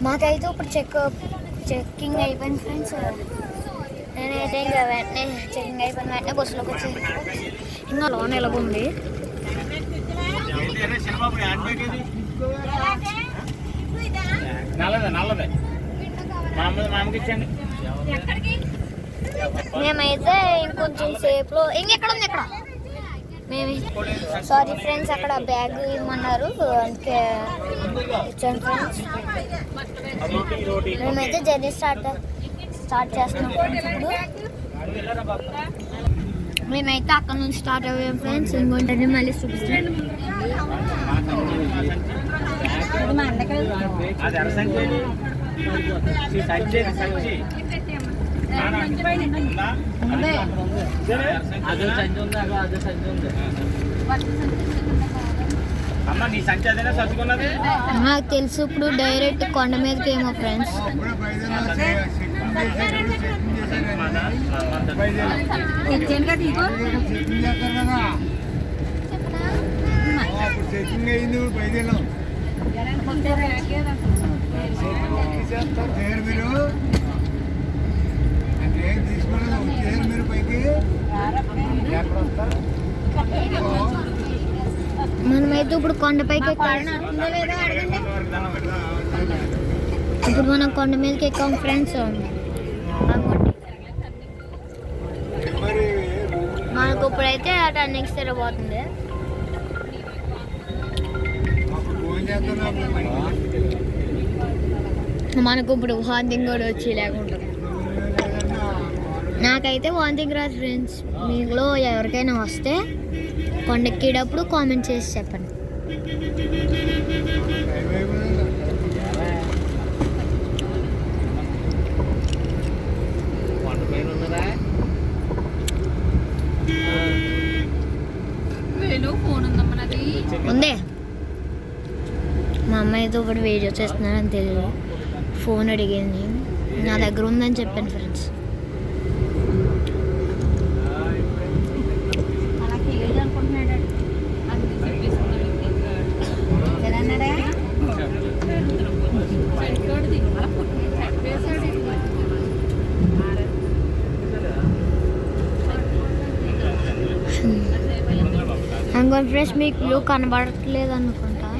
మాకైతే ఇప్పుడు చెక్కింగ్ అయిపోయింది ఫ్రెండ్స్. నేనైతే ఇంకా వెంటనే చెక్కింగ్ అయిపోయిన వెంటనే బస్సులోకి వచ్చేది. ఇంకా లోన్ ఎలాగుంది. మేమైతే ఇంకొంచెం సేపులో ఇంకెక్కడ ఉంది ఇక్కడ మేము సారీ ఫ్రెండ్స్ అక్కడ బ్యాగ్ ఇవ్వమన్నారు అందుకే ఇచ్చాను ఫ్రెండ్స్. మేమైతే జర్నీ స్టార్ట్ చేస్తున్నాం ఫ్రెండ్స్. ఇప్పుడు మేమైతే అక్కడ నుంచి స్టార్ట్ అయ్యాం ఫ్రెండ్స్. ఇంకొంటే మళ్ళీ చూపిస్తాను. నాకు తెలుసు ఇప్పుడు డైరెక్ట్ కొండ మీదకి ఏమో ఫ్రెండ్స్. మనమైతే ఇప్పుడు కొండపైకి ఇప్పుడు మనం కొండ మీదకి ఎక్కాం ఫ్రెండ్స్. మనకు ఇప్పుడైతే ఆ టర్నింగ్స్ తిరగబోతుంది. మనకు ఇప్పుడు వాంతింగ్ కూడా వచ్చి లేకుండా. నాకైతే వాంతింగ్ రాదు ఫ్రెండ్స్. మీలో ఎవరికైనా వస్తే కొండెక్కేటప్పుడు కామెంట్ చేసి చెప్పండి. ఉందే మా అమ్మాయితో ఇప్పుడు వీడియో చేస్తున్నారని తెలియదు. ఫోన్ అడిగింది, నా దగ్గర ఉందని చెప్పాను ఫ్రెండ్స్. అనుకోండి ఫ్రెండ్స్, మీకు వ్యూ కనబడట్లేదు అనుకుంటా.